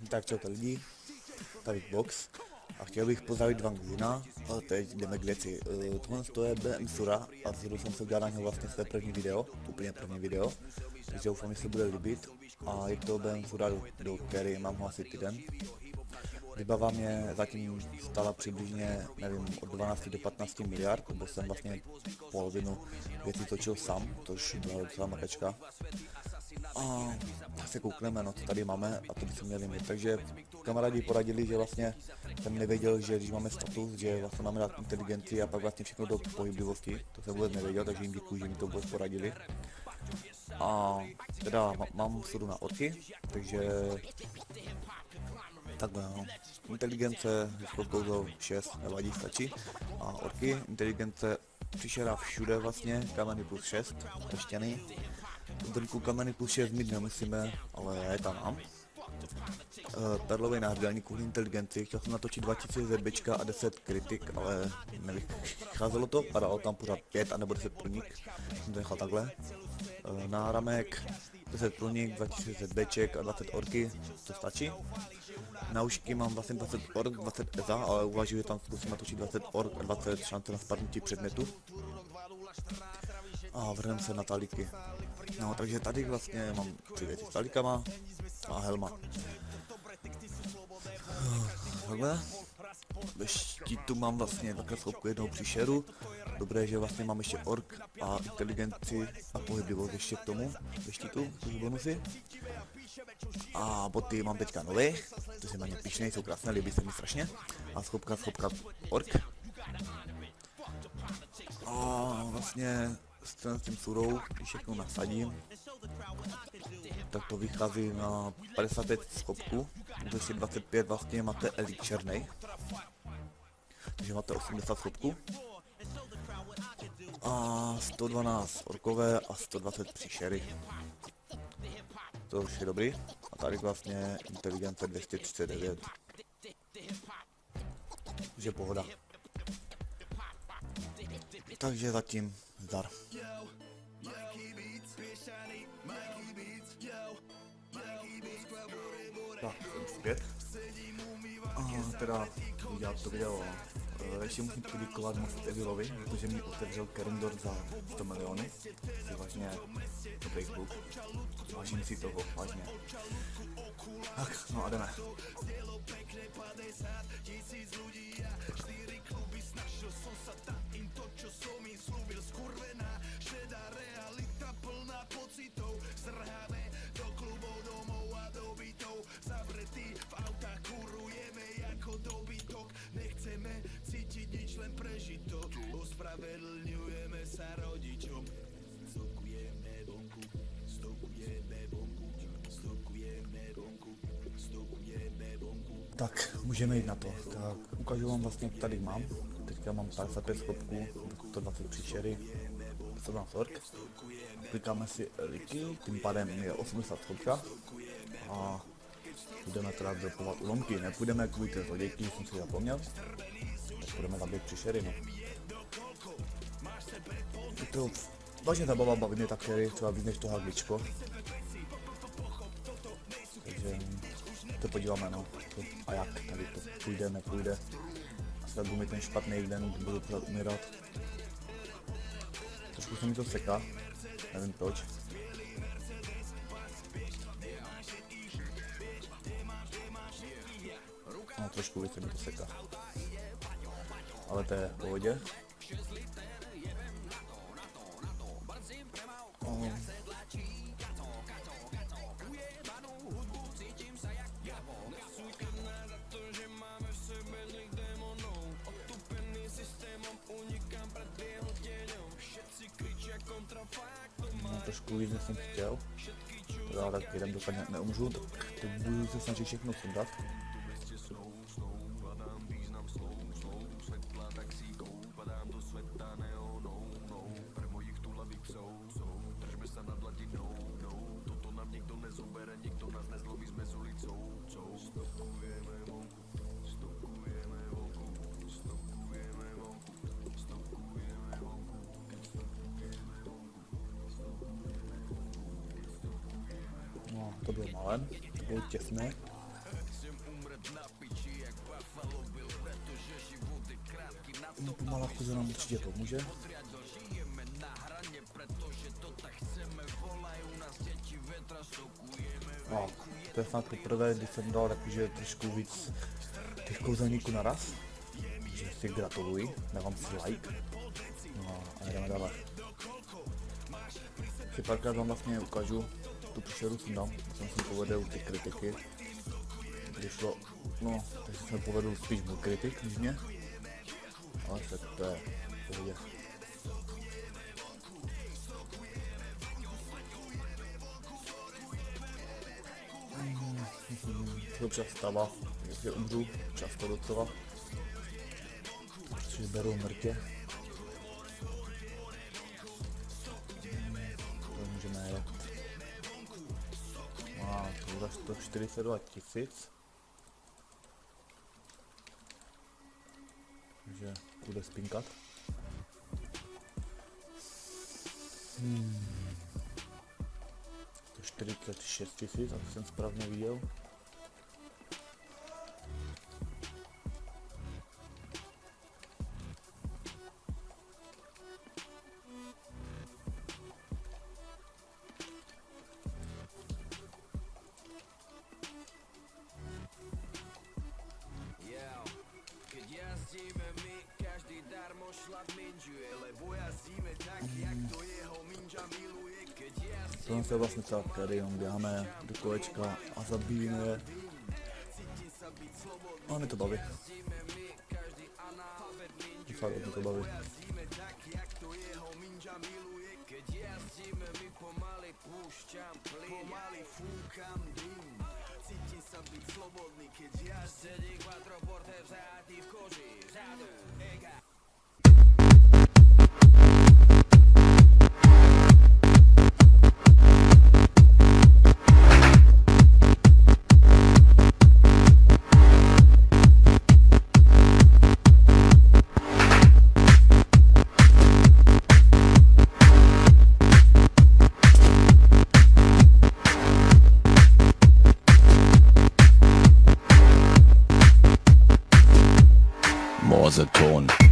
Tak čau lidi, tady Box a chtěl bych pozdravit Vangzina, ale teď jdeme k věci. Tohle je BM Sura a zrovna jsem se udělal na něho vlastně své první video, úplně první video, takže doufám, že se bude líbit a je to BM Sura, do které mám ho asi týden. Vybava mě zatím stala přibližně, nevím, od 12 do 15 miliard, nebo jsem vlastně polovinu věcí točil sám, což byla docela makačka. A se koukneme, no co tady máme a to bychom měli mít. Takže kamarádi poradili, že vlastně jsem nevěděl, že když máme status, že vlastně máme dát inteligenci a pak vlastně všechno do pohyblivosti, to jsem vůbec nevěděl, takže jim děkuji, že mi to vůbec poradili. A teda mám sudu na orky, takže takhle no. Inteligence, kouzlo 6, nevadí, stačí. A orky, inteligence přišera všude vlastně, kameny plus 6, štěny. Drku kameny plus 6 mít nemusíme, ale já je tam mám. Perlový náhrdelník kvůli inteligenci, chtěl jsem natočit 2000 ZBčka a 10 kritik, ale nevycházelo to, padalo tam pořád 5 anebo 10 plník, jsem to nechal takhle. Náramek, 10 plník, 2000 ZBček a 20 orky, to stačí. Na ušky mám vlastně 20 ork, 20 EZA, ale uvažuji, že tam zkusím natočit 20 ork a 20 šance na spadnutí předmětu. A vrhneme se na talíky. No, takže tady vlastně mám 3 věci s talíkama a helma. Takhle. Ve štítu mám vlastně takhle schopku jednou příšeru. Dobré, že vlastně mám ještě ork a inteligenci a pohyblivost ještě k tomu ve štítu, to jsou bonusy. A boty mám teďka nové, to jsem na ně pišnej, jsou krásné, líbí se mi strašně. A schopka ork. A vlastně s tím surou, když všechno nasadím, tak to vychází na 55 schopku, ještě 25 vlastně máte elit černej, takže máte 80 schopku. A 112 orkové a 120 příšery. To už je dobrý. A tady vlastně inteligence 239. Takže pohoda. Takže zatím zdar. Tak, jsem zpět. A teda udělat to video. Ještě musím poděkovat moc Evilovi, protože mi otevřel Kerendor za 100 milionů. Je vážně dobrý kluk. Vážím si toho, vážně. Tak, no a jdeme. Ospravedlňujeme sa rodičom, stokujeme vonku, stokujeme vonku. Tak, můžeme jít na to. Tak, ukážu vám vlastně, tady mám. Teďka mám 55 schopků, 120 příšery, 112 ork. Klikáme si elity, tím pádem je 80 schopka. A budeme teda dropovat ulomky, nepůjdeme kvůli té zlodějky, jsem si zapomněl. Tak budeme zabít příšery, no. Je to vážně zabava, baví mě tak hry, třeba víc než to hagličko. Takže to podíváme, no. A jak tady to půjde, nepůjde. Asi tak budu mít ten špatný den, kdy budu pořád umírat. Trošku se mi to seká, nevím proč. No trošku víc se mi to seká. Ale to je v pohodě. No, trošku víc, než jsem chtěl. Teda tak jeden dopadně neumřu, tak to budu se snažit všechno sundat. No, to bylo malé, to bylo těsné. No pomalawku, že nám určitě pomůže. A to je snad poprvé, kdy jsem dal jakože trošku víc těch kouzelníků naraz. Takže si gratuluji, dávám si like. No a jdeme dále. Si párkrát vám vlastně ukážu tu příšeru, jsem dal, jsem si povedl ty kritiky. Kdy šlo, no, takže jsem povedl spíš byl kritik než mě. Ale to je v pohodě. To občas stává, že umřu, často docela. Protože beru mrtě. To můžeme jet. Má to za 142 000. Takže bude spinkat. To 46 000, tak jsem správně viděl. Tohle je vlastně celá tady, jenom běháme do kolečka a zabijíme je. Ale mě to baví. Fakt mě to baví. Morseton.